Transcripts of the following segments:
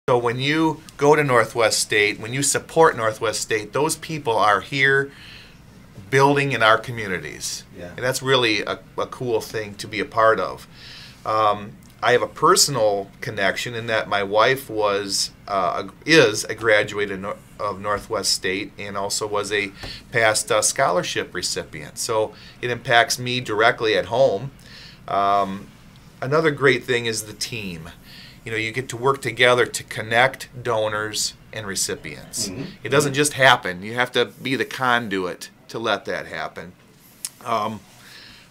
So when you go to Northwest State, when you support Northwest State, those people are here building in our communities. Yeah. And that's really a cool thing to be a part of. I have a personal connection in that my wife is a graduate of Northwest State and also was a past scholarship recipient. So it impacts me directly at home. Another great thing is the team. You know, you get to work together to connect donors and recipients. Mm-hmm. It doesn't just happen. You have to be the conduit to let that happen.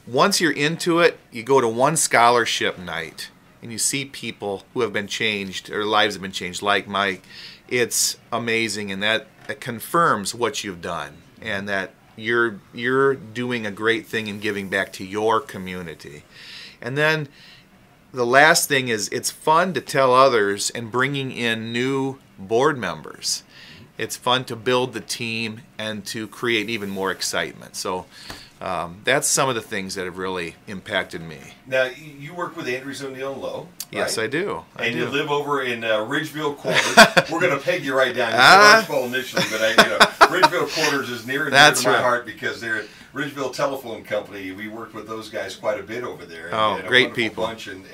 Once you're into it, you go to one scholarship night and you see people who have been changed, or lives have been changed, like Mike. It's amazing, and that confirms what you've done and that you're doing a great thing and giving back to your community. And then the last thing is it's fun to tell others and bringing in new board members. It's fun to build the team and to create even more excitement. So that's some of the things that have really impacted me. Now, you work with Andrews O'Neill Low, right? Yes, I do. And you live over in Ridgeville Quarters. We're going to peg you right down. You said Archbald initially, but Ridgeville Quarters is near and dear to my heart because they're Ridgeville Telephone Company. We worked with those guys quite a bit over there. And great people. Bunch, and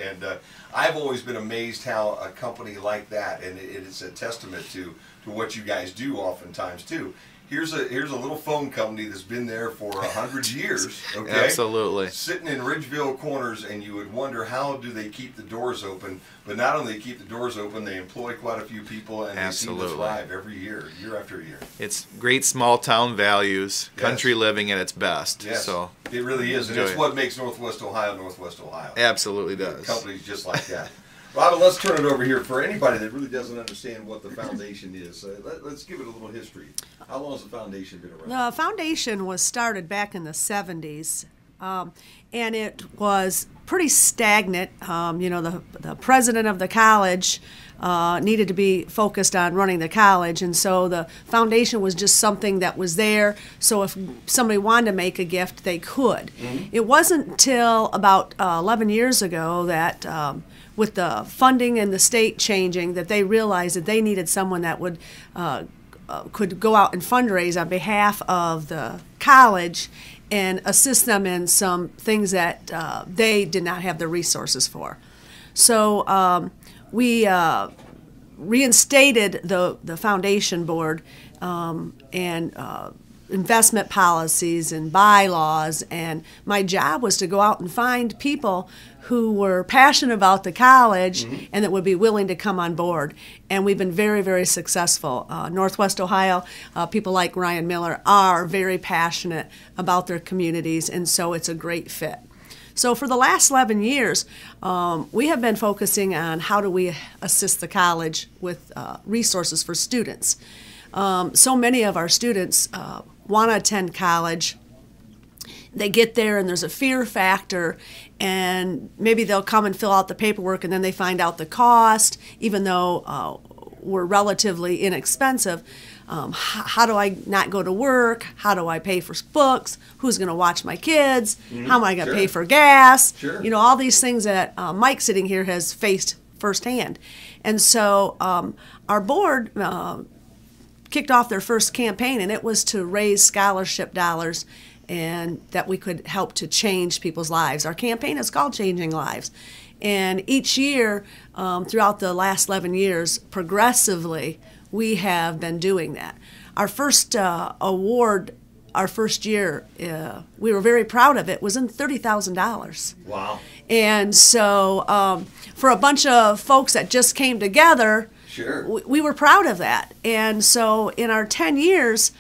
I've always been amazed how a company like that, and it is a testament to what you guys do oftentimes too. Here's a little phone company that's been there for 100 years. Okay, absolutely. Sitting in Ridgeville Corners, and you would wonder how do they keep the doors open. But not only they keep the doors open, they employ quite a few people, and they seem to thrive every year, year after year. It's great small town values, country living at its best. Yes, so it really is, and it's what makes Northwest Ohio Northwest Ohio. Absolutely does. Companies just like that. Robin, let's turn it over here. For anybody that really doesn't understand what the foundation is, let's give it a little history. How long has the foundation been around? The foundation was started back in the 70s, and it was pretty stagnant. The president of the college needed to be focused on running the college, and so the foundation was just something that was there, so if somebody wanted to make a gift, they could. Mm-hmm. It wasn't until about 11 years ago that with the funding and the state changing, that they realized that they needed someone that would could go out and fundraise on behalf of the college and assist them in some things that they did not have the resources for. So we reinstated the foundation board and investment policies and bylaws, and my job was to go out and find people who were passionate about the college and that would be willing to come on board. And we've been very, very successful. Northwest Ohio, people like Ryan Miller are very passionate about their communities, and so it's a great fit. So for the last 11 years, we have been focusing on how do we assist the college with resources for students. So many of our students want to attend college. They get there and there's a fear factor, and maybe they'll come and fill out the paperwork and then they find out the cost, even though we're relatively inexpensive. How do I not go to work? How do I pay for books? Who's going to watch my kids? How am I going to pay for gas? You know, all these things that Mike sitting here has faced firsthand. And so our board kicked off their first campaign, and it was to raise scholarship dollars and that we could help to change people's lives. Our campaign is called Changing Lives. And each year, throughout the last 11 years, progressively, we have been doing that. Our first award, our first year, we were very proud of it, was in $30,000. Wow. And so for a bunch of folks that just came together, we were proud of that. And so in our 10 years,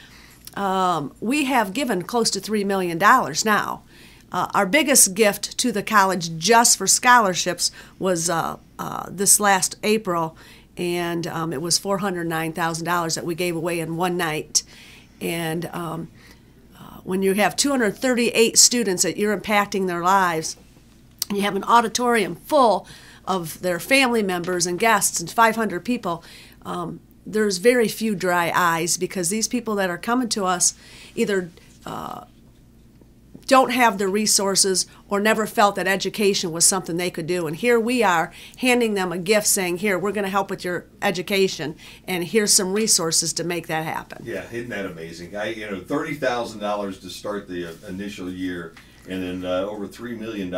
we have given close to $3 million now. Our biggest gift to the college just for scholarships was this last April, and it was $409,000 that we gave away in one night. And when you have 238 students that you're impacting their lives, and you have an auditorium full of their family members and guests and 500 people, there's very few dry eyes, because these people that are coming to us either don't have the resources or never felt that education was something they could do. And here we are handing them a gift saying, here, we're going to help with your education, and here's some resources to make that happen. Yeah, isn't that amazing? $30,000 to start the initial year, and then over $3 million,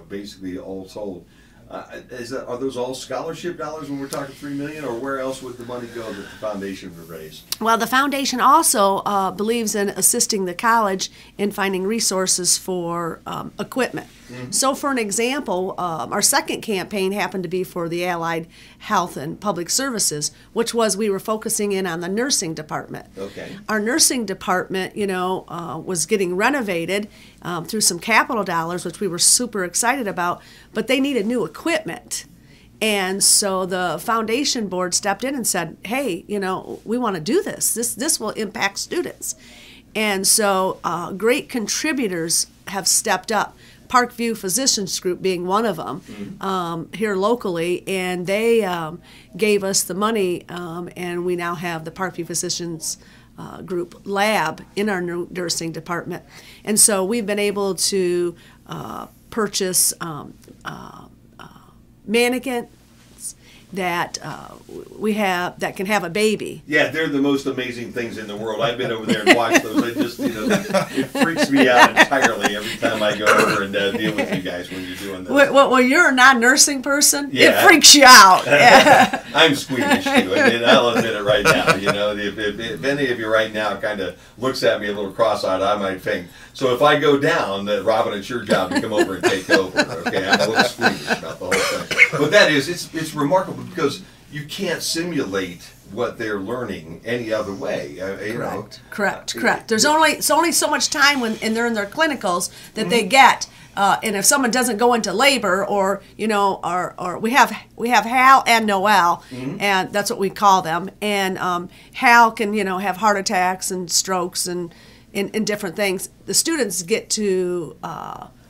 basically all told. Are those all scholarship dollars when we're talking $3 million, or where else would the money go that the foundation would raise? Well, the foundation also believes in assisting the college in finding resources for equipment. Mm-hmm. So, for an example, our second campaign happened to be for the Allied Health and Public Services, which was we were focusing in on the nursing department. Okay. Our nursing department, was getting renovated through some capital dollars, which we were super excited about, but they needed new equipment. And so the foundation board stepped in and said, hey, we want to do this. This will impact students. And so great contributors have stepped up. Parkview Physicians Group being one of them here locally, and they gave us the money, and we now have the Parkview Physicians Group lab in our nursing department. And so we've been able to purchase mannequins that we have that can have a baby. Yeah, they're the most amazing things in the world. I've been over there and watched those. I just, it freaks me out entirely every time I go over and deal with you guys when you're doing this. Well, you're a non-nursing person. Yeah. It freaks you out. Yeah. I'm squeamish too. I'll admit it right now. If any of you right now kind of looks at me a little cross-eyed, I might think. So if I go down, Robin, it's your job to come over and take over. Okay, I'm a little squeamish about the whole thing. But that is, it's remarkable because you can't simulate what they're learning any other way. Correct. There's only so much time and they're in their clinicals that they get. And if someone doesn't go into labor, or or we have Hal and Noel, and that's what we call them. And Hal can have heart attacks and strokes and different things. The students get to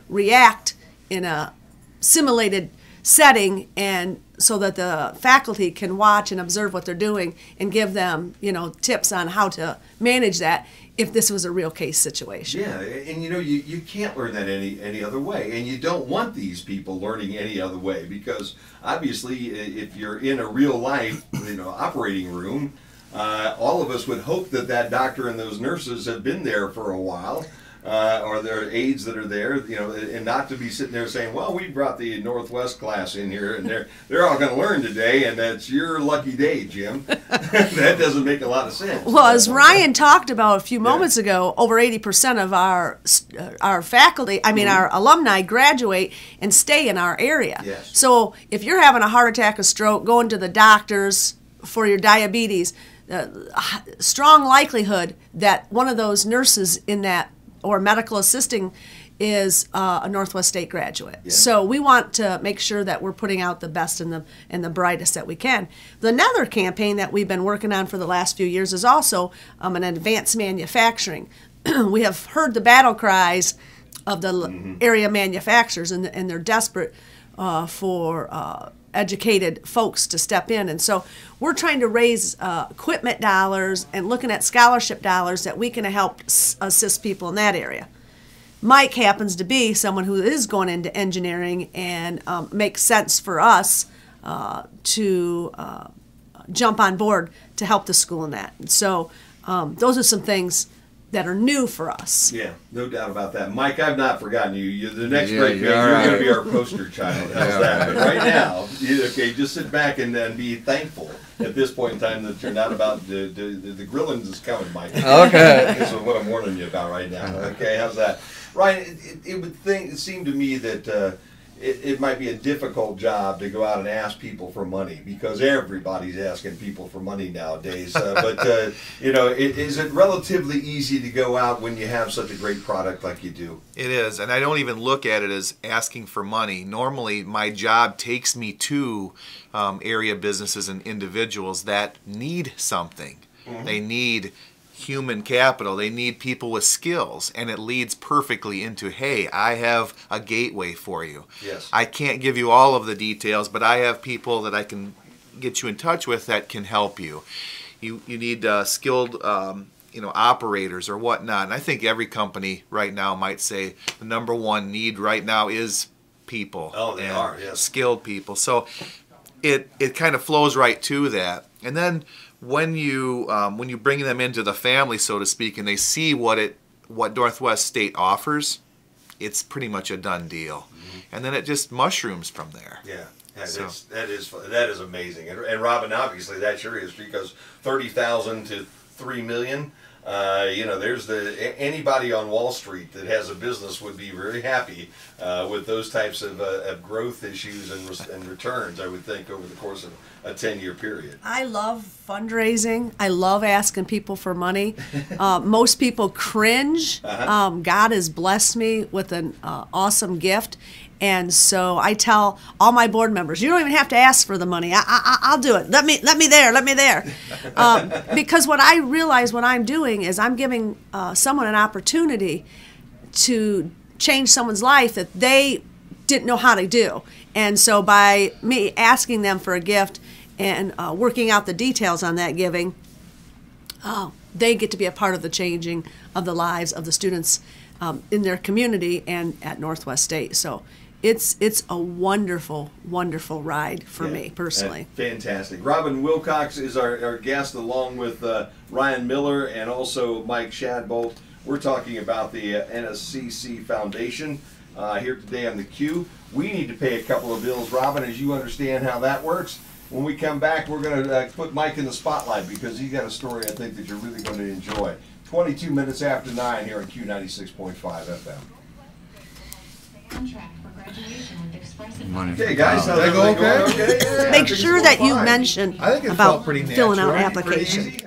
react in a simulated setting, and so that the faculty can watch and observe what they're doing and give them tips on how to manage that if this was a real case situation. Yeah, and you can't learn that any other way, and you don't want these people learning any other way, because obviously if you're in a real life operating room, all of us would hope that doctor and those nurses have been there for a while, or their aides that are there, and not to be sitting there saying, well, we brought the Northwest class in here, and they're all going to learn today, and that's your lucky day, Jim. That doesn't make a lot of sense. Well, as Ryan talked about a few moments ago, over 80% of our faculty, our alumni, graduate and stay in our area. Yes. So if you're having a heart attack, a stroke, going to the doctors for your diabetes, strong likelihood that one of those nurses in that or medical assisting is a Northwest State graduate. Yeah. So we want to make sure that we're putting out the best and the brightest that we can. Another campaign that we've been working on for the last few years is also an advanced manufacturing. We have heard the battle cries of the area manufacturers, and they're desperate for educated folks to step in. And so we're trying to raise equipment dollars and looking at scholarship dollars that we can help assist people in that area. Mike happens to be someone who is going into engineering, and makes sense for us to jump on board to help the school in that. And so those are some things that are new for us. Yeah, no doubt about that. Mike, I've not forgotten you. You're the next break, you're going to be our poster child. How's that? But right now, just sit back and be thankful at this point in time that you're not about the grillings is coming, Mike. Okay. This is what I'm warning you about right now. Okay, how's that? Ryan, it seemed to me that it might be a difficult job to go out and ask people for money, because everybody's asking people for money nowadays. Is it relatively easy to go out when you have such a great product like you do? It is, and I don't even look at it as asking for money. Normally, my job takes me to area businesses and individuals that need something. Mm-hmm. They need human capital. They need people with skills, and it leads perfectly into, hey, I have a gateway for you. Yes. I can't give you all of the details, but I have people that I can get you in touch with that can help you. You need skilled operators or whatnot. And I think every company right now might say the number one need right now is people. Oh, they are, yes. Skilled people. So it kind of flows right to that. And then when you bring them into the family, so to speak, and they see what Northwest State offers, it's pretty much a done deal. Mm-hmm. And then it just mushrooms from there. Yeah. That is amazing. And Robin, obviously that's your history, because 30,000 to 3 million. There's anybody on Wall Street that has a business would be very happy with those types of growth issues and returns, I would think, over the course of a 10-year period. I love fundraising. I love asking people for money. Most people cringe. God has blessed me with an awesome gift. And so I tell all my board members, you don't even have to ask for the money. I'll do it. Let me there. Because what I realize what I'm doing is I'm giving someone an opportunity to change someone's life that they didn't know how to do. And so by me asking them for a gift and working out the details on that giving, they get to be a part of the changing of the lives of the students in their community and at Northwest State. So it's a wonderful, wonderful ride for me personally. Fantastic. Robin Wilcox is our guest, along with Ryan Miller and also Mike Shadbolt. We're talking about the NSCC Foundation here today on theCUBE. We need to pay a couple of bills, Robin, as you understand how that works. When we come back, we're going to put Mike in the spotlight, because he's got a story I think that you're really going to enjoy. 22 minutes after 9 here on Q96.5 FM. Okay, guys, how's that go? Okay? Yeah, Make sure that you mention about filling out an right? application.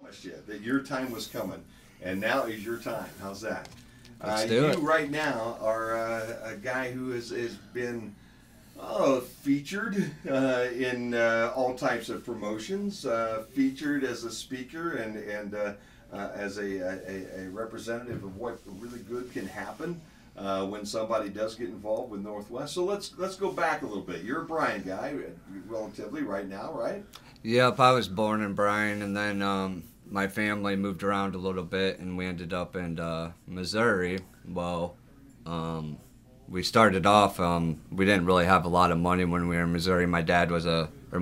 promised you that your time was coming, and now is your time. How's that? Let's do it. You right now are a guy who has been featured in all types of promotions, featured as a speaker and as a representative of what really good can happen when somebody does get involved with Northwest. So let's go back a little bit. You're a Bryan guy, relatively, right now, right? Yep, I was born in Bryan, and then my family moved around a little bit, and we ended up in Missouri. Well, we started off, we didn't really have a lot of money when we were in Missouri. My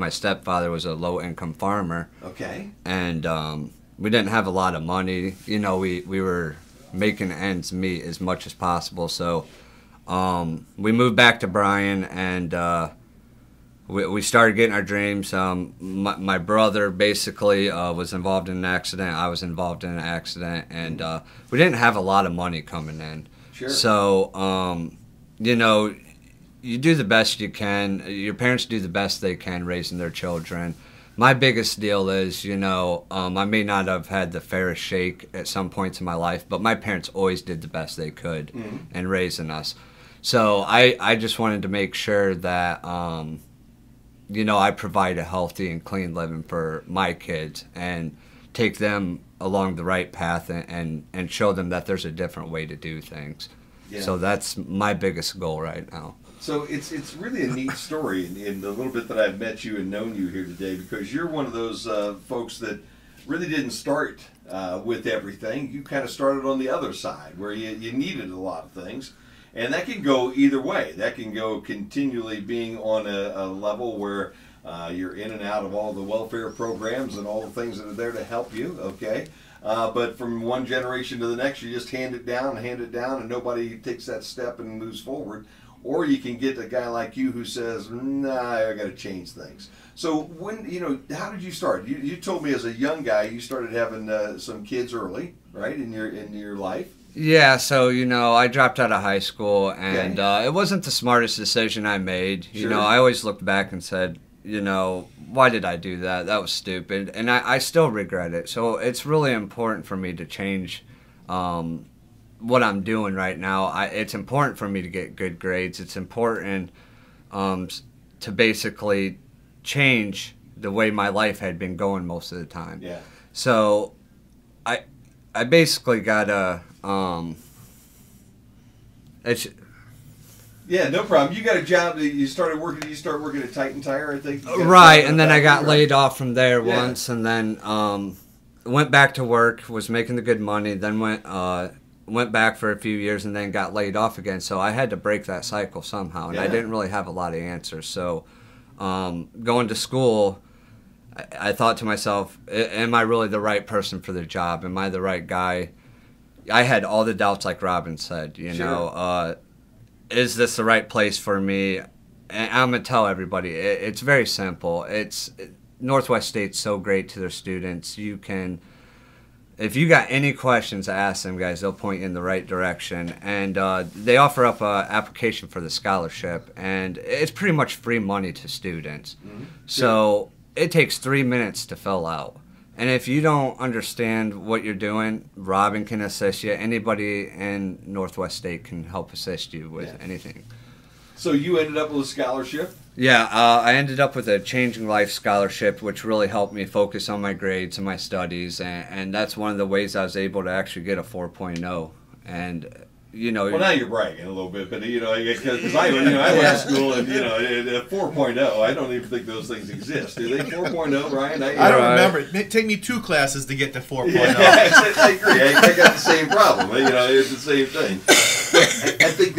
stepfather was a low-income farmer. Okay. And we didn't have a lot of money. You know, we were making ends meet as much as possible. So we moved back to Bryan, and we started getting our dreams. My brother basically was involved in an accident. I was involved in an accident, and we didn't have a lot of money coming in. Sure. So, you know, you do the best you can. Your parents do the best they can raising their children. My biggest deal is, you know, I may not have had the fairest shake at some points in my life, but my parents always did the best they could in raising us. So I just wanted to make sure that, you know, I provide a healthy and clean living for my kids and take them along the right path and show them that there's a different way to do things. Yeah. So that's my biggest goal right now. So it's really a neat story in the little bit that I've met you and known you here today, because you're one of those folks that really didn't start with everything. You kind of started on the other side where you needed a lot of things. And that can go either way. That can go continually being on a level where you're in and out of all the welfare programs and all the things that are there to help you, okay? But from one generation to the next, you just hand it down, and nobody takes that step and moves forward. Or you can get a guy like you who says, nah, I got to change things. So when, you know, how did you start? You told me as a young guy you started having some kids early, right, in your life? Yeah, so, you know, I dropped out of high school, and it wasn't the smartest decision I made. Sure. You know, I always looked back and said, you know, why did I do that? That was stupid. And I still regret it. So it's really important for me to change what I'm doing right now. It's important for me to get good grades. It's important to basically change the way my life had been going most of the time. Yeah. So I basically got a yeah, no problem. You got a job that you start working at Titan Tire, I think. Right, and then I got laid off from there once, and then went back to work, was making the good money, then went back for a few years and then got laid off again. So I had to break that cycle somehow, and I didn't really have a lot of answers. So going to school, I thought to myself, am I really the right person for the job? Am I the right guy? I had all the doubts, like Robin said, you know, is this the right place for me? And I'm going to tell everybody, it's very simple. Northwest State's so great to their students. You can, if you got any questions, ask them, guys. They'll point you in the right direction. And they offer up an application for the scholarship, and it's pretty much free money to students. Mm-hmm. So it takes 3 minutes to fill out. And if you don't understand what you're doing, Robin can assist you. Anybody in Northwest State can help assist you with anything. So you ended up with a scholarship? Yeah, I ended up with a Changing Life Scholarship, which really helped me focus on my grades and my studies. And that's one of the ways I was able to actually get a 4.0. And, you know... Well, now you're bragging a little bit, but, you know, because I went to school and, you know, 4.0, I don't even think those things exist. Do they 4.0, Ryan? I don't remember. It take me 2 classes to get to 4.0. Yeah, I agree. I got the same problem. You know, it's the same thing. I think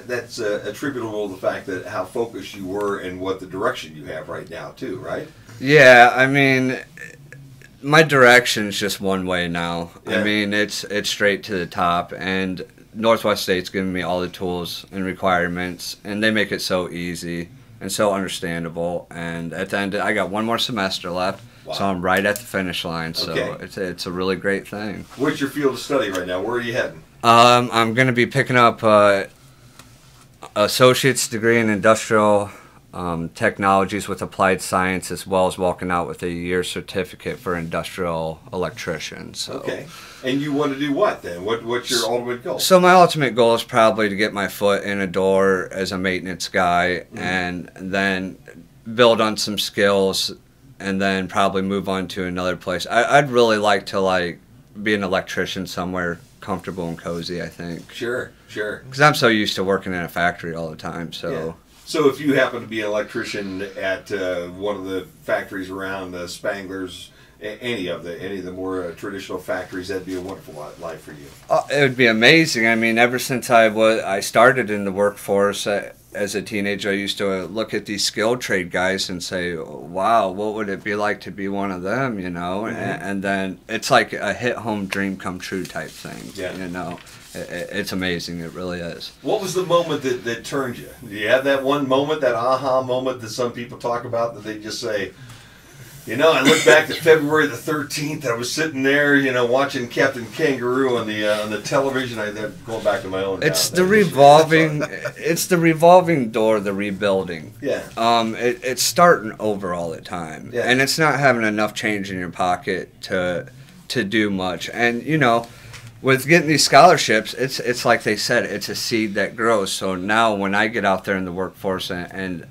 that's attributable to the fact that how focused you were and what the direction you have right now, too, right? Yeah, I mean... My direction's just one way now. Yeah. I mean, it's straight to the top, and Northwest State's giving me all the tools and requirements, and they make it so easy and so understandable. And at the end, I got 1 more semester left, so I'm right at the finish line. So it's a really great thing. What's your field of study right now? Where are you heading? I'm going to be picking up associate's degree in industrial technologies with applied science, as well as walking out with a year certificate for industrial electrician. So. Okay. And you want to do what then? What's your ultimate goal? So my ultimate goal is probably to get my foot in a door as a maintenance guy, and then build on some skills, and then probably move on to another place. I'd really like to be an electrician somewhere comfortable and cozy, I think. Sure. Because I'm so used to working in a factory all the time, so... Yeah. So if you happen to be an electrician at one of the factories around Spangler's, any of the more traditional factories, that'd be a wonderful life for you. It would be amazing. I mean, ever since I started in the workforce as a teenager, I used to look at these skilled trade guys and say, wow, what would it be like to be one of them, you know? And then it's like a hit-home dream come true type thing, you know? It's amazing. It really is. What was the moment that turned you? Do you have that one moment, that aha moment that some people talk about, that they just say, you know, I look back to February the 13th. I was sitting there, you know, watching Captain Kangaroo on the television. I'm going back to my own. It's the revolving. It's the revolving door. The rebuilding. Yeah. It's starting over all the time, and it's not having enough change in your pocket to do much. And you know, with getting these scholarships, it's like they said, it's a seed that grows. So now when I get out there in the workforce and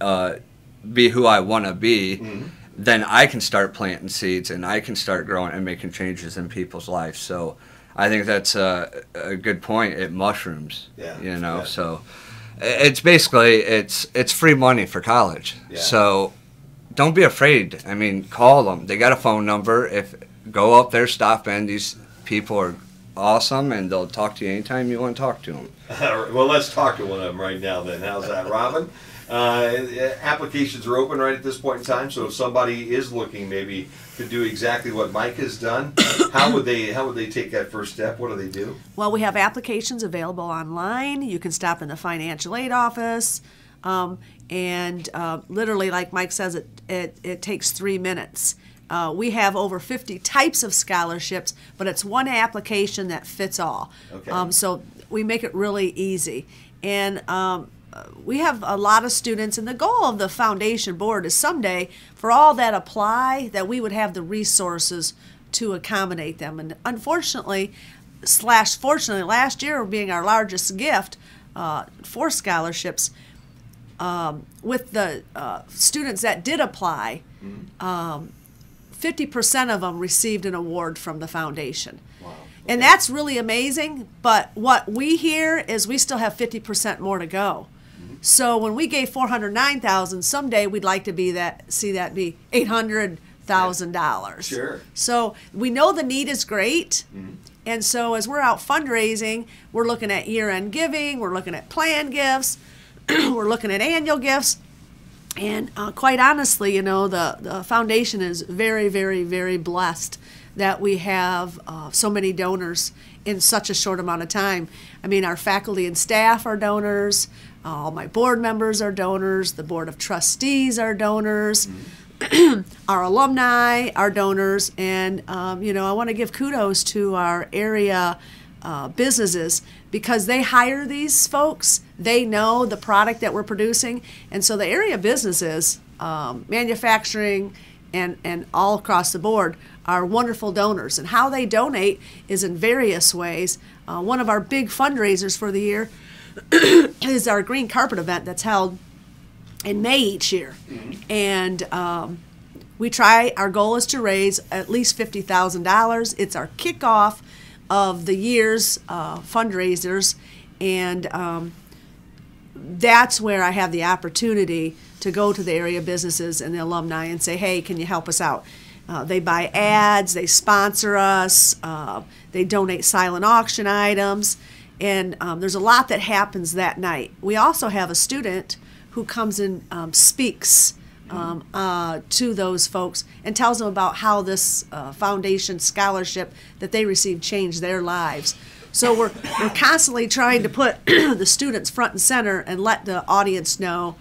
be who I want to be, then I can start planting seeds and I can start growing and making changes in people's lives. So I think that's a good point. It mushrooms, you know. So it's basically it's free money for college. So don't be afraid. I mean, call them. They got a phone number. Go up there, stop in. These people are awesome, and they'll talk to you anytime you want to talk to them. Well, let's talk to one of them right now then. How's that, Robin? Applications are open right at this point in time, so if somebody is looking maybe to do exactly what Mike has done, how would they take that first step? What do they do? Well, we have applications available online. You can stop in the financial aid office, and literally, like Mike says, it takes 3 minutes. We have over 50 types of scholarships, but it's one application that fits all. Okay. So we make it really easy. And we have a lot of students, and the goal of the foundation board is someday for all that apply that we would have the resources to accommodate them. And unfortunately, fortunately, last year being our largest gift for scholarships, with the students that did apply, 50% of them received an award from the foundation. Wow. Okay. And that's really amazing, but what we hear is we still have 50% more to go. So when we gave $409,000, someday we'd like to see that be $800,000. Sure. So we know the need is great, and so as we're out fundraising, we're looking at year-end giving, we're looking at planned gifts, we're looking at annual gifts. And quite honestly, you know, the foundation is very, very, very blessed that we have so many donors in such a short amount of time. I mean, our faculty and staff are donors, all my board members are donors, the board of trustees are donors, our alumni are donors, and, you know, I want to give kudos to our area businesses, because they hire these folks. They know the product that we're producing, and so the area businesses, manufacturing, and all across the board are wonderful donors. And how they donate is in various ways. One of our big fundraisers for the year is our green carpet event that's held in May each year, and our goal is to raise at least $50,000. It's our kickoff of the year's fundraisers, and that's where I have the opportunity to go to the area businesses and the alumni and say, hey, can you help us out? They buy ads, they sponsor us, they donate silent auction items, and there's a lot that happens that night. We also have a student who comes and speaks to those folks and tells them about how this foundation scholarship that they received changed their lives. So we're constantly trying to put the students front and center and let the audience know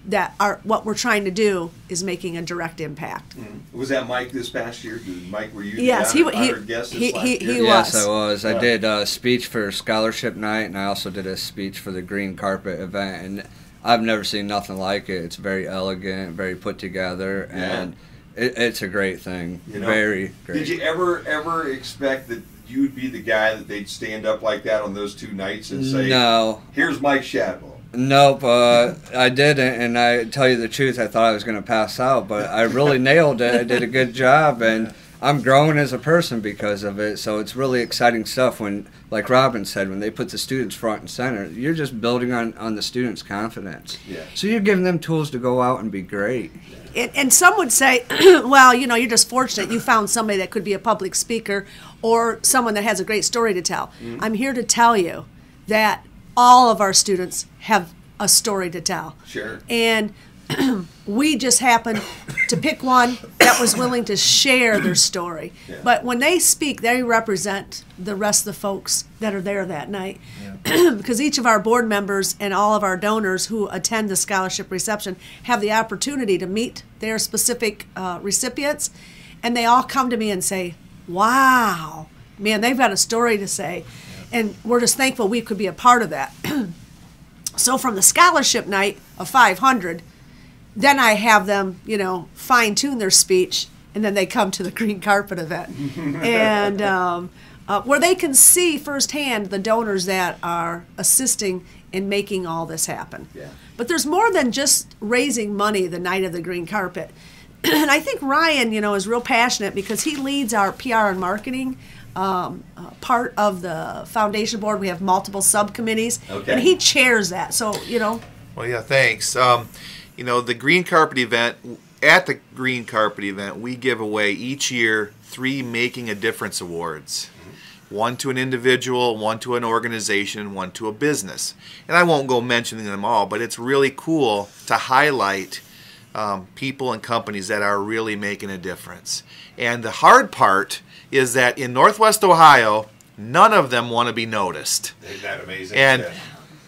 that what we're trying to do is making a direct impact. Was that Mike this past year? Mike, were you yes, the honored guest this last year? Yes, I was. I did a speech for scholarship night, and I also did a speech for the green carpet event. And I've never seen nothing like it. It's very elegant, very put together, and it's a great thing. You know, very great. Did you ever expect that you would be the guy that they'd stand up like that on those 2 nights and say, "No, here's Mike Shadwell"? Nope, I didn't, and I tell you the truth, I thought I was going to pass out, but I really nailed it. I did a good job, and I'm growing as a person because of it, so it's really exciting stuff when, like Robin said, when they put the students front and center, you're just building on the students' confidence. Yeah. So you're giving them tools to go out and be great. And some would say, well, you know, you're just fortunate you found somebody that could be a public speaker or someone that has a great story to tell. Mm-hmm. I'm here to tell you that all of our students have a story to tell. Sure. And we just happened to pick one that was willing to share their story. Yeah. But when they speak, they represent the rest of the folks that are there that night. Yeah. Because each of our board members and all of our donors who attend the scholarship reception have the opportunity to meet their specific recipients. And they all come to me and say, wow, man, they've got a story to say. And we're just thankful we could be a part of that. So from the scholarship night of 500, then I have them, you know, fine-tune their speech, and then they come to the green carpet event. And where they can see firsthand the donors that are assisting in making all this happen. Yeah. But there's more than just raising money the night of the green carpet. And I think Ryan, you know, is real passionate because he leads our PR and marketing part of the foundation board. We have multiple subcommittees, and he chairs that. So, you know. Well, yeah, thanks. You know, the green carpet event, at the green carpet event, we give away each year 3 Making a Difference awards. One to an individual, one to an organization, one to a business. And I won't go mentioning them all, but it's really cool to highlight people and companies that are really making a difference. And the hard part is that in Northwest Ohio, none of them want to be noticed. Isn't that amazing? And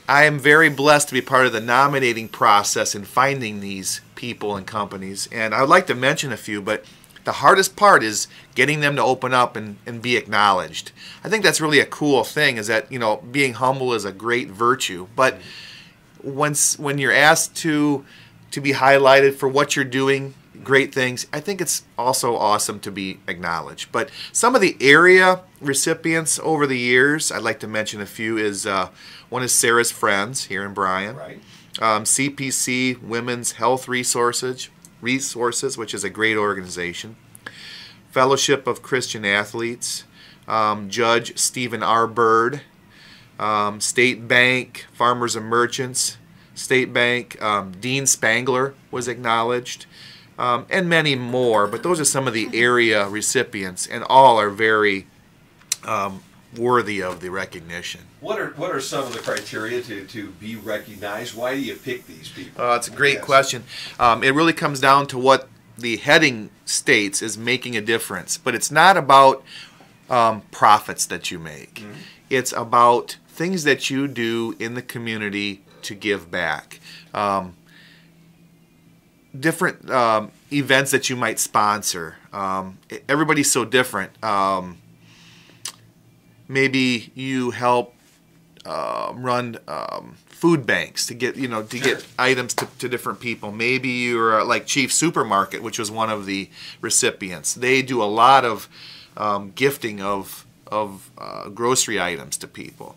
I am very blessed to be part of the nominating process in finding these people and companies. And I would like to mention a few, but the hardest part is getting them to open up and be acknowledged. I think that's really a cool thing, is that, you know, being humble is a great virtue. But when you're asked to be highlighted for what you're doing, great things, I think it's also awesome to be acknowledged. But some of the area recipients over the years, I'd like to mention a few, is one is Sarah's Friends here in Bryan. Right. CPC, Women's Health Resources, which is a great organization. Fellowship of Christian Athletes, Judge Stephen R. Bird, State Bank, Farmers and Merchants, State Bank, Dean Spangler was acknowledged, and many more. But those are some of the area recipients, and all are very worthy of the recognition. What are some of the criteria to be recognized? Why do you pick these people? It's a great question. It really comes down to what the heading states is making a difference. But it's not about profits that you make. Mm-hmm. It's about things that you do in the community to give back. Different events that you might sponsor. Everybody's so different. Maybe you help run food banks to get get items to different people. Maybe you're like Chief Supermarket, which was one of the recipients. They do a lot of gifting of grocery items to people.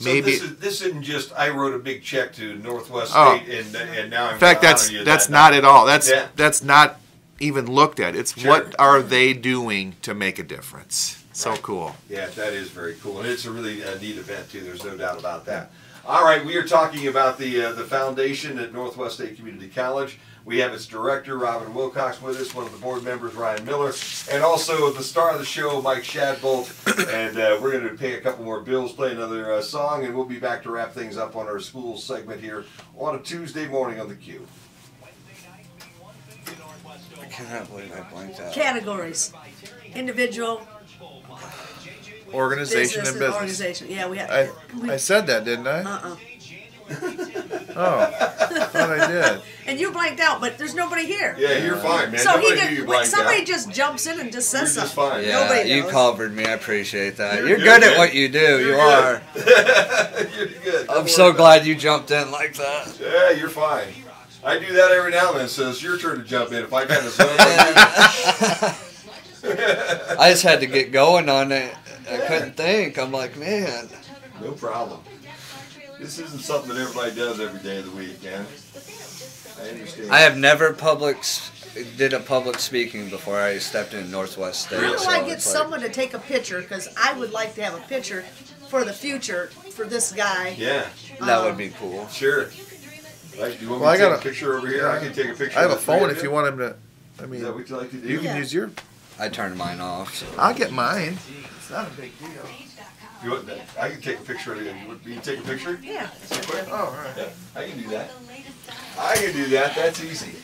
Maybe so this isn't just I wrote a big check to Northwest State and now I'm. In fact, that's not at all. That's not even looked at. It's what are they doing to make a difference. So cool. Yeah, that is very cool, and it's a really neat event too. There's no doubt about that. All right, we are talking about the foundation at Northwest State Community College. We have its director, Robin Wilcox, with us, one of the board members, Ryan Miller, and also the star of the show, Mike Shadbolt. And we're going to pay a couple more bills, play another song, and we'll be back to wrap things up on our school segment here on a Tuesday morning on the Q. I cannot believe I blanked out. Categories: individual, organization, and business. Organization. Yeah, I said that, didn't I? Oh, I thought I did. And you blanked out, but there's nobody here. Yeah, you're fine, man. So somebody just jumps in and just says something. Just fine. Yeah, nobody you knows. covered me. I appreciate that. You're good at what you do. You are. You're good. I'm so glad you jumped in like that. Yeah, you're fine. I do that every now and then, so it's your turn to jump in. If I kind of zone I just had to get going on it. I couldn't think. I'm like, man. No problem. This isn't something that everybody does every day of the week, man. I understand. I have never did a public speaking before I stepped in Northwest State. How do so I get it's someone to take a picture? Because I would like to have a picture for the future for this guy. Yeah. That would be cool. Sure. Like, do you want me to take a picture over here? I can take a picture. I have a of the three phone of if you want him to. I mean, Is that what you like to do? you can use your. I turned mine off. So. I'll get mine. It's not a big deal. You want that? I can take a picture of it. You take a picture? Yeah. Quick? Oh, all right. Yeah, I can do that. I can do that. That's easy.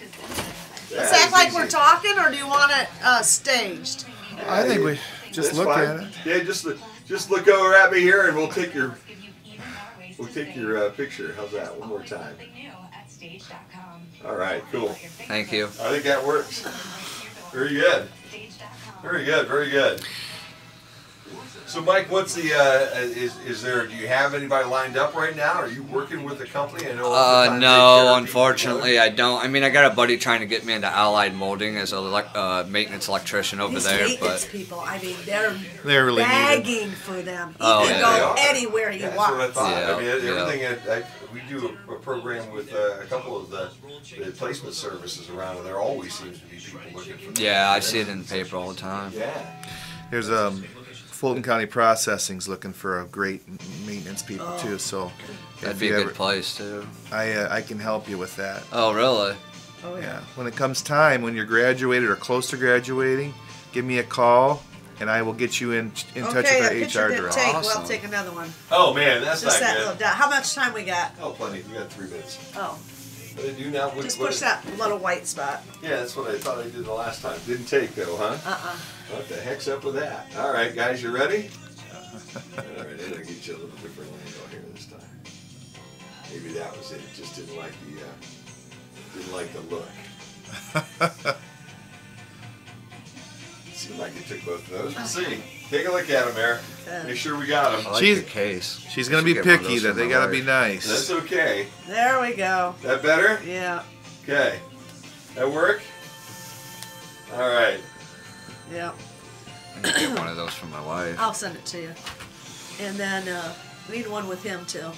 Let's act like we're talking, or do you want it staged? I think we just look at it. Yeah, just look over at me here, and we'll take your picture. How's that? One more time. All right, cool. Thank you. I think that works. Very good. Very good. Very good. So, Mike, what's the is there? Do you have anybody lined up right now? Are you working with a company? I know. No, unfortunately, I don't. I mean, I got a buddy trying to get me into Allied Molding as a maintenance electrician over These there, maintenance but people, I mean, they're really begging for them. He Oh, can yeah, go they are. anywhere he That's wants. what I thought. Yeah, I mean, everything. yeah. We do a program with a couple of the placement services around, and there always seems to be people looking for. yeah, I see it in the paper all the time. Yeah. There's Fulton County Processing's looking for a great maintenance people too. So That'd if be you a good ever- place too. I can help you with that. Oh, really? Oh, Yeah. When it comes time, when you're graduated or close to graduating, give me a call, and I will get you in touch with Okay, a our picture HR didn't director. take. Awesome. We'll take another one. Oh man, that's Just not that good. little dot. How much time we got? Oh, plenty. We got 3 minutes. Oh, What did I do now? just push that little white spot. Yeah, that's what I thought I did the last time. Didn't take though, huh? What the heck's up with that? All right, guys, you ready? All right, I'm gonna get you a little different angle here this time. Maybe that was it. It just didn't like the look. Seemed like it took both of those. We'll see. Take a look at them, there. Make sure we got them. I like She's- your case. She's gonna Should be get one of picky those that for they my gotta be wife. nice. That's okay. There we go. That better? Yeah, Okay. That work? All right. yeah. I need to get one of those for my wife. I'll send it to you. And then we need one with him too.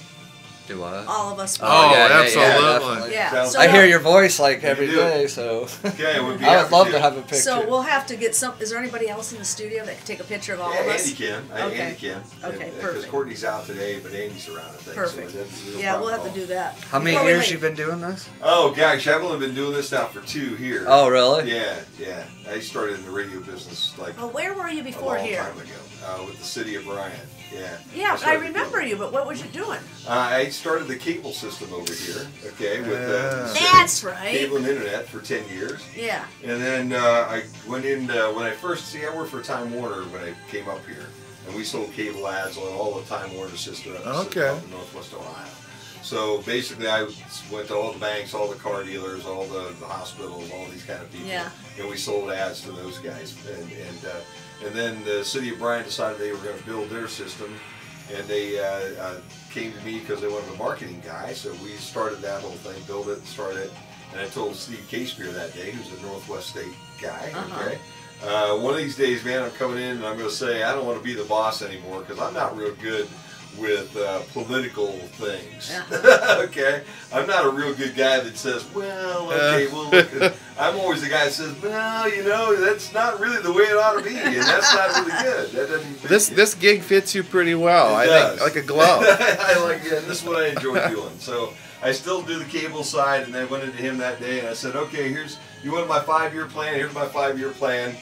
Do what? All of us. Oh, yeah, absolutely. definitely. Yeah. Sounds- So I hear we'll- your voice like You every do. day, so Okay, we'll be I would happy love to have a picture. So we'll have to get some. Is there anybody else in the studio that can take a picture of all of us? Andy can. Okay. Andy can. Okay, Because perfect. Courtney's out today, but Andy's around, I think. Perfect. So that's no Yeah, we'll problem have at to all. do that. How many Before we years leave. you been doing this? Oh, gosh, I've only been doing this now for 2 here. Oh, really? Yeah. I started in the radio business like Well, where were you a before long here? time ago with the city of Bryan. Yeah. Yeah, I started remember doing- you, but what was you doing? I started the cable system over here, okay, with That's right. cable and internet for 10 years. Yeah. And then I went in, when I first, I worked for Time Warner when I came up here. And we sold cable ads on all the Time Warner sister episodes Okay. up in Northwest Ohio. So basically I went to all the banks, all the car dealers, all the hospitals, all these kind of people. Yeah. And we sold ads to those guys. And then the city of Bryan decided they were going to build their system. And they came to me because they wanted a marketing guy. So we started that whole thing, built it, started it. And I told Steve Casepier that day, who's a Northwest State guy, okay? One of these days, man, I'm coming in and I'm going to say, I don't want to be the boss anymore because I'm not real good with political things. Okay? I'm not a real good guy that says, well, okay, well, look. I'm always the guy that says, well, you know, that's not really the way it ought to be, and that's not really good. That doesn't fit you. This gig fits you pretty well. It I does. think like a glove. I like it. This is what I enjoy doing. So I still do the cable side, and I went into him that day, and I said, okay, you want my 5-year plan? Here's my 5-year plan.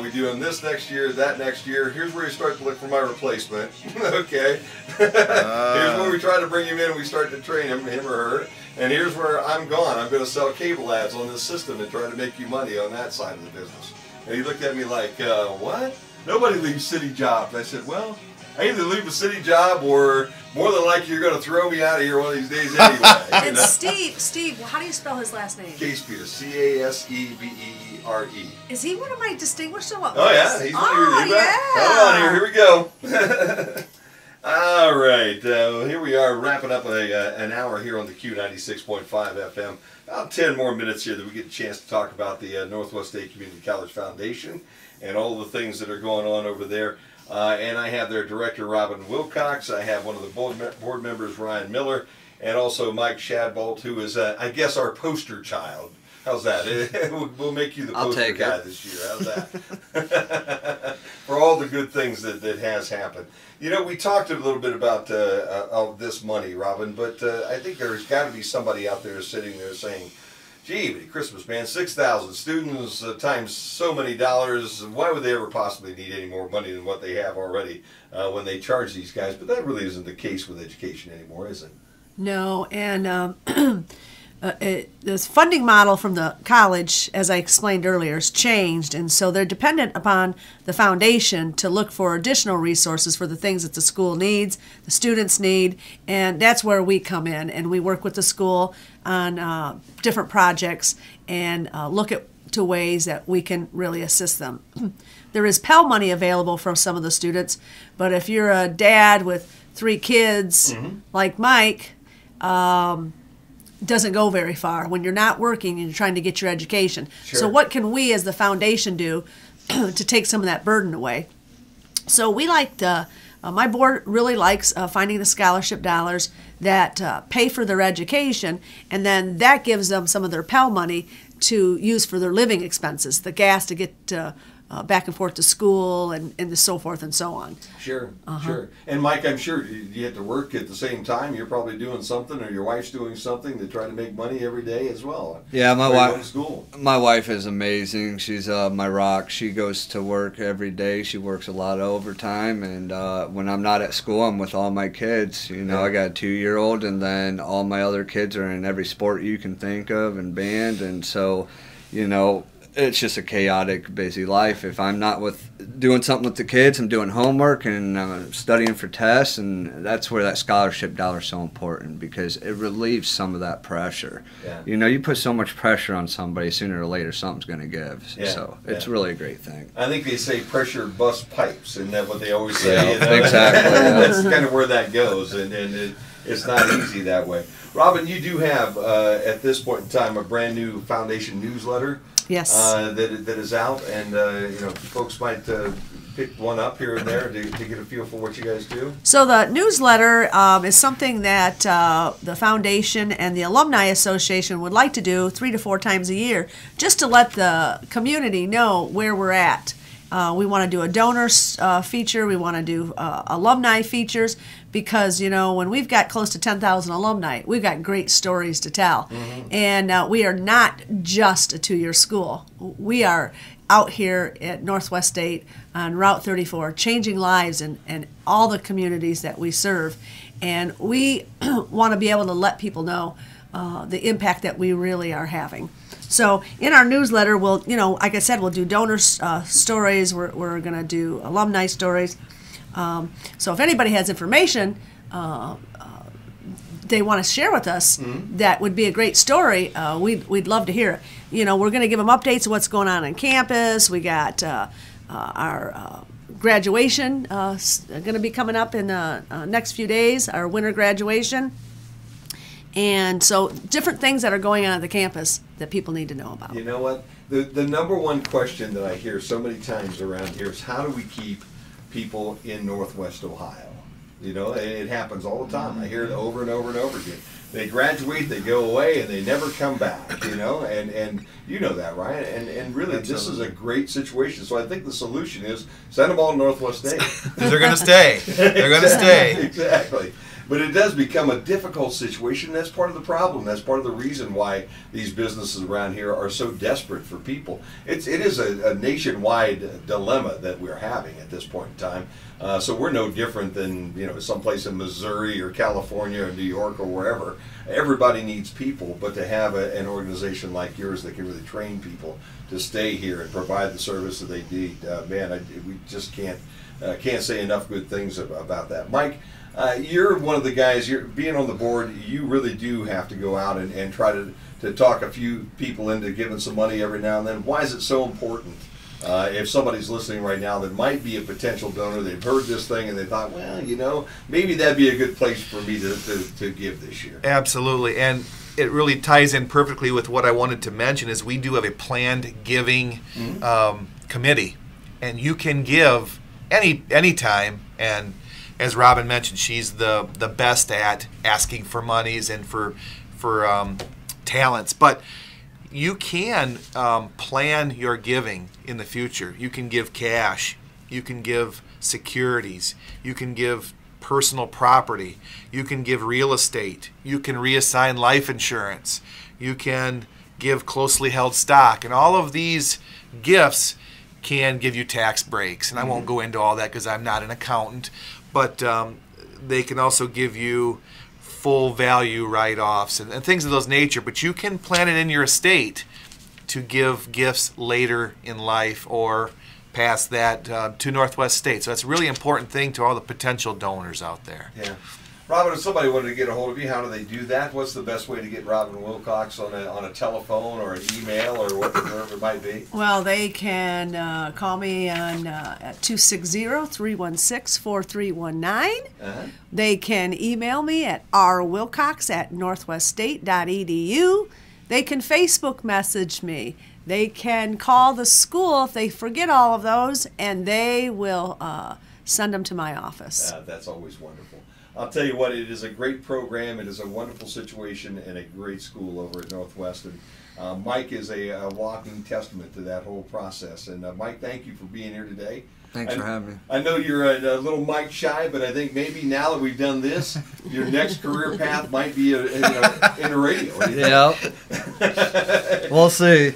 We doing this next year, that next year. Here's where you start to look for my replacement. Okay. Here's where we try to bring him in and we start to train him or her. And here's where I'm gone. I'm going to sell cable ads on this system and try to make you money on that side of the business. And he looked at me like, what? Nobody leaves city jobs. I said, well, I either leave a city job or more than likely you're going to throw me out of here one of these days anyway. And Steve, how do you spell his last name? Casepier, Casebere. Is he one of my distinguished alumni? Oh yeah, he's one of your. yeah. Come on here we go. All right, here we are wrapping up an hour here on the Q96.5 FM. About 10 more minutes here that we get a chance to talk about the Northwest State Community College Foundation and all the things that are going on over there. And I have their director, Robin Wilcox. I have one of the board members, Ryan Miller, and also Mike Shadbolt, who is, I guess, our poster child. How's that? We'll make you the poster guy this year. How's that? For all the good things that has happened. You know, we talked a little bit about all this money, Robin, but I think there's got to be somebody out there sitting there saying, gee, Christmas, man, 6,000 students times so many dollars. Why would they ever possibly need any more money than what they have already when they charge these guys? But that really isn't the case with education anymore, is it? No, and this funding model from the college, as I explained earlier, has changed, and so they're dependent upon the foundation to look for additional resources for the things that the school needs, the students need, and that's where we come in, and we work with the school on different projects and look to ways that we can really assist them. There is Pell money available for some of the students, but if you're a dad with 3 kids, like Mike, doesn't go very far when you're not working and you're trying to get your education. Sure. So what can we as the foundation do to take some of that burden away? So we like to, my board really likes finding the scholarship dollars that pay for their education, and then that gives them some of their Pell money to use for their living expenses, the gas to get back and forth to school and so forth and so on. Sure, sure. And Mike, I'm sure you have to work at the same time. You're probably doing something, or your wife's doing something to try to make money every day as well. Yeah, my wife is amazing. She's my rock. She goes to work every day. She works a lot of overtime, and when I'm not at school, I'm with all my kids. You know, I got a 2-year-old, and then all my other kids are in every sport you can think of and band, and so, you know, it's just a chaotic, busy life. If I'm not doing something with the kids, I'm doing homework and I'm studying for tests, and that's where that scholarship dollar is so important, because it relieves some of that pressure. Yeah. You know, you put so much pressure on somebody, sooner or later something's going to give. Yeah. So it's really a great thing. I think they say pressure busts pipes, isn't that what they always say? Yeah, you know? Exactly. That's kind of where that goes, and it's not easy that way. Robin, you do have, at this point in time, a brand new foundation newsletter. Yes. That is out, and you know, folks might pick one up here and there to get a feel for what you guys do. So the newsletter is something that the foundation and the Alumni Association would like to do 3 to 4 times a year, just to let the community know where we're at. We want to do a donors feature. We want to do alumni features, because, you know, when we've got close to 10,000 alumni, we've got great stories to tell. And we are not just a 2-year school. We are out here at Northwest State on Route 34, changing lives in all the communities that we serve. And we want to be able to let people know the impact that we really are having. So in our newsletter, we'll, you know, like I said, we'll do donor stories. We're going to do alumni stories. So if anybody has information they want to share with us, that would be a great story. We'd love to hear it. You know, we're going to give them updates of what's going on campus. We got our graduation going to be coming up in the next few days, our winter graduation. And so different things that are going on at the campus that people need to know about. You know what? The number one question that I hear so many times around here is, how do we keep people in Northwest Ohio? You know, it happens all the time. I hear it over and over and over again. They graduate, they go away, and they never come back, you know, and you know that, right? And really, this is a great situation. So I think the solution is send them all to Northwest State. Because they're going to stay. They're going to stay. Exactly. But it does become a difficult situation. That's part of the problem. That's part of the reason why these businesses around here are so desperate for people. It is a nationwide dilemma that we're having at this point in time. So we're no different than, you know, someplace in Missouri or California or New York or wherever. Everybody needs people, but to have an organization like yours that can really train people to stay here and provide the service that they need, we just can't say enough good things about that. Mike, you're one of the guys, you're being on the board, you really do have to go out and try to talk a few people into giving some money every now and then. Why is it so important if somebody's listening right now that might be a potential donor, they've heard this thing and they thought, well, maybe that'd be a good place for me to give this year. Absolutely. And it really ties in perfectly with what I wanted to mention is we do have a planned giving committee. And you can give any time. And as Robin mentioned, she's the best at asking for monies and for talents. But you can plan your giving in the future. You can give cash. You can give securities. You can give personal property. You can give real estate. You can reassign life insurance. You can give closely held stock. And all of these gifts can give you tax breaks. And I won't go into all that because I'm not an accountant. But they can also give you full value write-offs and things of those nature. But you can plan it in your estate to give gifts later in life or past that to Northwest State. So that's a really important thing to all the potential donors out there. Yeah. Robin, if somebody wanted to get a hold of you, how do they do that? What's the best way to get Robin Wilcox on a telephone or an email or whatever it might be? Well, they can call me on at 260-316-4319. They can email me at rwilcox@northweststate.edu. They can Facebook message me. They can call the school if they forget all of those, and they will send them to my office. That's always wonderful. I'll tell you what, it is a great program. It is a wonderful situation and a great school over at Northwest. And Mike is a walking testament to that whole process. And Mike, thank you for being here today. Thanks for having me. I know you're a little Mike shy, but I think maybe now that we've done this, your next career path might be in the radio. Yeah. We'll see.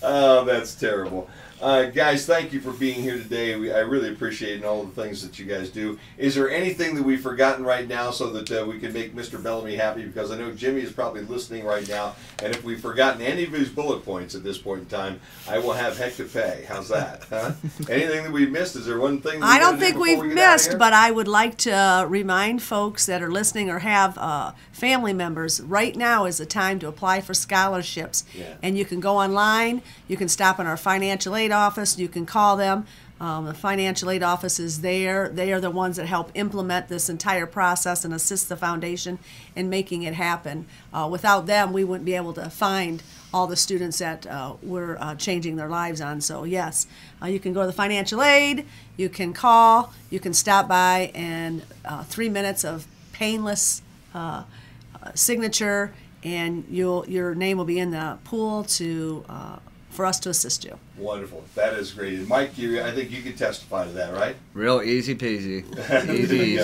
Oh, that's terrible. Guys, thank you for being here today. I really appreciate all the things that you guys do. Is there anything that we've forgotten right now so that we can make Mr. Bellamy happy? Because I know Jimmy is probably listening right now, and if we've forgotten any of his bullet points at this point in time, I will have heck to pay. How's that? Huh? Anything that we missed? Is there one thing that I don't think we've missed, but I would like to remind folks that are listening or have family members, right now is the time to apply for scholarships. Yeah. And you can go online, you can stop in our financial aid office, you can call them. The financial aid office is there. They are the ones that help implement this entire process and assist the foundation in making it happen. Without them, we wouldn't be able to find all the students that we're changing their lives on. So yes, you can go to the financial aid, you can call, you can stop by, and 3 minutes of painless signature, and your name will be in the pool for us to assist you. Wonderful. That is great. And Mike, I think you can testify to that, right? Real easy peasy. Easy.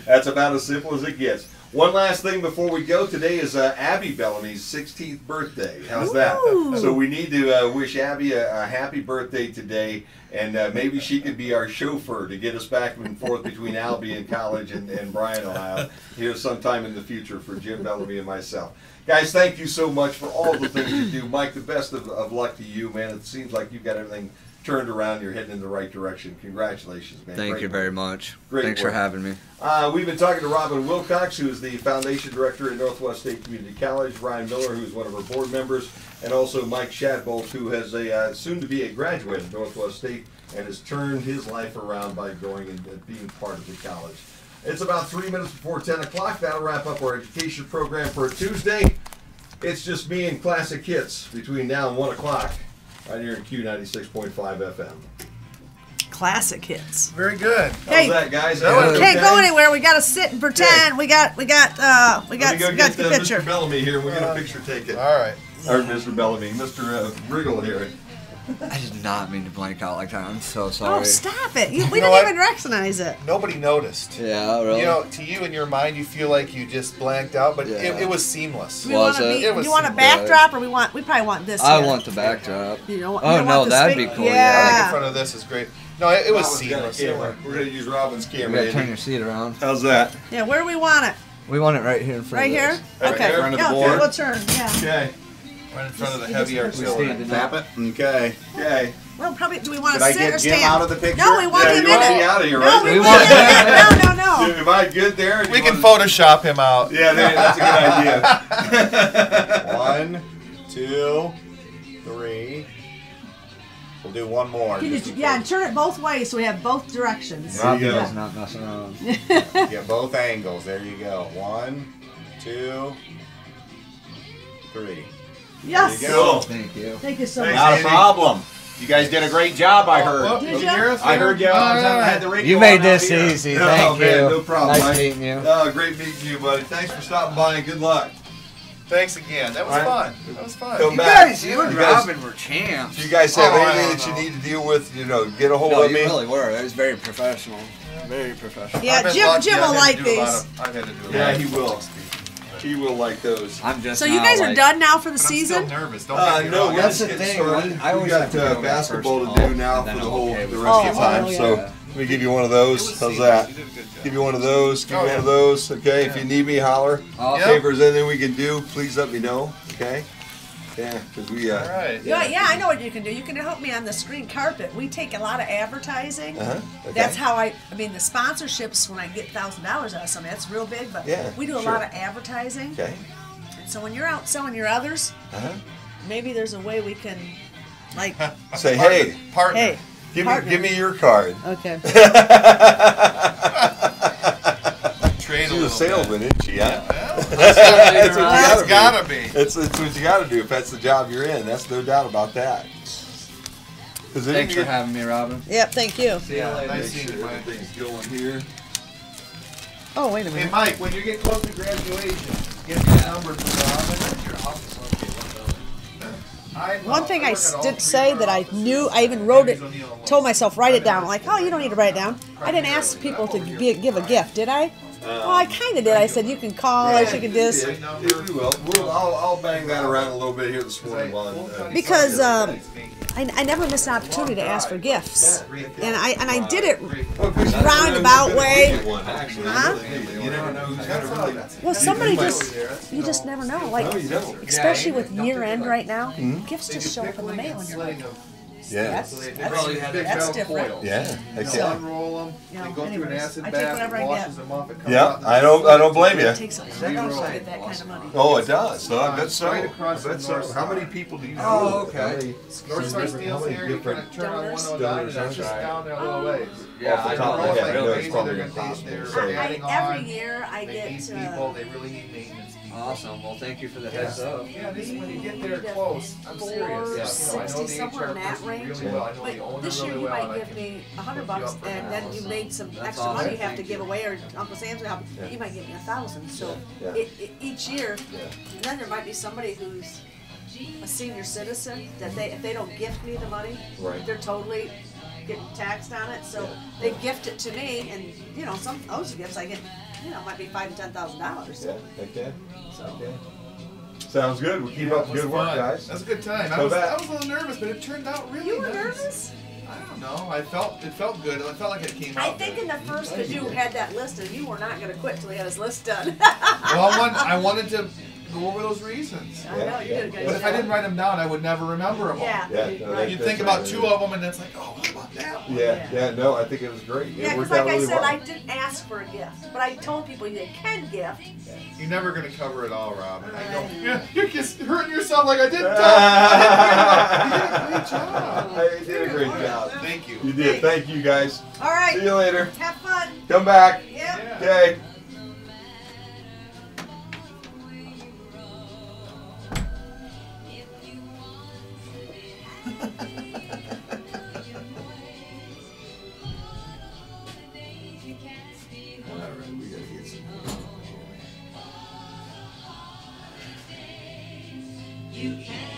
That's about as simple as it gets. One last thing before we go. Today is Abby Bellamy's 16th birthday. How's that? So we need to wish Abby a happy birthday today, and maybe she could be our chauffeur to get us back and forth between Albion College and Bryan, Ohio, here sometime in the future for Jim Bellamy and myself. Guys, thank you so much for all the things you do. Mike, the best of luck to you, man. It seems like you've got everything turned around. You're heading in the right direction. Congratulations, man. Thank you very much. Great Thanks work. for having me. We've been talking to Robin Wilcox, who is the Foundation Director at Northwest State Community College, Ryan Miller, who's one of our board members, and also Mike Shadbolt, who has soon to be a graduate of Northwest State and has turned his life around by going and being part of the college. It's about 3 minutes before 10 o'clock. That'll wrap up our education program for Tuesday. It's just me and classic hits between now and 1 o'clock right here in Q96.5 FM. Classic hits. Very good. Hey, how's that, guys? Can't go anywhere. We got to sit and pretend. We got the picture. Mr. Bellamy here. We'll get a picture taken. All right. Or Mr. Bellamy, Mr. Wriggle here. I did not mean to blank out like that. I'm so sorry. Oh, stop it. We know didn't what? even recognize it. Nobody noticed. Yeah, really? You know, to you in your mind, you feel like you just blanked out, but Yeah. it was seamless. Do you want a backdrop, or we probably want this I here. want the backdrop. You don't, Oh, you no, want the that'd speak- be cool, I think in Yeah. front of this is great. No, it was Robin's got a seamless. camera. We're going to use Robin's You camera. gotta turn Andy. your seat around. How's that? Yeah, where do we want it? We want it right here in front Right of here? us. Right Okay. here in front of the Yeah, board? we'll turn. Yeah. Okay. Right in front of the heavy artillery. Tap it. Okay. Okay. Well, probably, do we want Did to I sit get or Jim stand? out of the picture? No, we want Yeah, him you in want it. me out of here, No, right? we We want want him in it. No. Am I good there? We can Photoshop him out. Yeah, that's a good idea. 1, 2, 3, We'll do one more. Yeah, and turn it both ways so we have both directions. There you go. Robbie does not mess around. Get both angles. There you go. 1, 2, 3. Yes. There you go. Thank you. Thank you so Thanks, much. Not a problem. You guys did a great job, I heard. Did you? I heard you. I had the radio You made on this out here. easy. No, Thank man, you. no problem. Nice Mike. meeting you. Great meeting you, buddy. Thanks for stopping by and good luck. Thanks again. That was All fun. That was fun. Come You back. guys, you and You guys- Robin were champs. If you guys have Oh, I anything don't that you know. need to deal with, get a hold No, of you me. really were. It was very professional. Very professional. Yeah, I've been Jim lucky. will I've had to like do a lot these. of- I've had to do a Yeah, lot he of will. speaking. He will like those. I'm just So you now, guys are like, done now for the But I'm season? still nervous. Don't get me No, wrong. we're That's just the getting thing. started. I We always got have to go on basketball first to call, do now and for then the I'm whole okay the with rest it. of the time. Oh, yeah. So let me give you one of those. It was How's seamless. that? You did a good job. Give you one of those. Give Oh, you yeah. one of those. Okay. If you need me, holler. Awesome. Okay. If there's anything we can do, please let me know. Okay. Yeah, because we. All right. Yeah, I know what you can do. You can help me on the screen carpet. We take a lot of advertising. Okay. That's how I mean, the sponsorships, when I get $1,000 out of something, that's real big, but Yeah, we do a sure. lot of advertising. Okay. So when you're out selling your others, maybe there's a way we can, like, Say, hey, Partner. hey, give partner. me your card. Okay. Trade a She's a little salesman, isn't she? Yeah. That's That's what you That's gotta gotta be. It's what you got to do if that's the job you're in. That's no doubt about that. 'Cause then Thanks you for get- having me, Robin. Yep, thank you. See you later. Nice seeing you, Mike. Everything's going here. Oh, wait a Hey, minute. Mike, when you get close to graduation, get your number from Robin. Your office. One thing I did say that I knew, I even wrote it, told myself, write it down. Like, oh, you don't need to write it down. I didn't ask people to give a gift, did I? Oh, I kind of did. I said, you can call us, you can do this. If you will. I'll bang that around a little bit here this morning while I'm, Because I never missed an opportunity to ask for gifts. And I did it roundabout way. Huh? you never know who's going to really. Well, somebody you just never know. Like, No, you don't. especially with year end right now, gifts just show up in the mail and you're like, Yeah. that's different. Yeah. Heck yeah. Unroll them. You know, They go through an anyways, acid I take bath. whatever I Washes get. them off. It comes Yeah. out the I don't blame you. It takes a lot to get that kind of money. Oh, it does. So I bet so. Right I across bet the so. North How Star. many people do you know? Oh, okay. How many- North Star Steel's here. You kind of turn on 109 and it's just down there a little ways. Yeah, Off the I top know. of my It's head, like no, it's crazy. probably They're impossible to they're say. adding Every on. year I They get need people. They really need maintenance people. Awesome. Well, thank you for the heads up. Yeah, this is when you get there close. I'm serious. You know, I know 460, the somewhere in HR that person range. really well. I know the But owner this year really you well. might give me $100, and then you made some That's extra awesome. money you have to Thank give you. away, or Uncle Sam's will help. You might give me 1,000. So Yeah. each year, and then there might be somebody who's a senior citizen that if they don't gift me the money, Right. they're totally getting taxed on it. So they gift it to me, and you know, some of those gifts I get, might be $5,000 to $10,000. Yeah. Heck yeah. Okay. Sounds good. We'll keep up the It was good work, fun. guys. That was a good time. I Go was back. a little nervous, but it turned out really You were nice. nervous? I don't know. It felt good. I felt like it came out I think good. in the first, because you had that list, and you were not going to quit till you had his list done. Well, I wanted to go over those reasons. I know, you did a good But if I job. didn't write them down, I would never remember them all. Yeah. Yeah, no, right. You'd that's think about right. two of them, and it's like, oh, what about that one? Yeah. No, I think it was great. Yeah, It because worked out like I really said, well. I didn't ask for a gift, but I told people they can gift. You're never going to cover it all, Robin. I know. Right. You're just hurting yourself like I didn't You did a great job. You did a great job. Thank you. You did. Thank you, guys. All right. See you later. Have fun. Come back. Yep. Okay. Alright, we gotta get some more. You can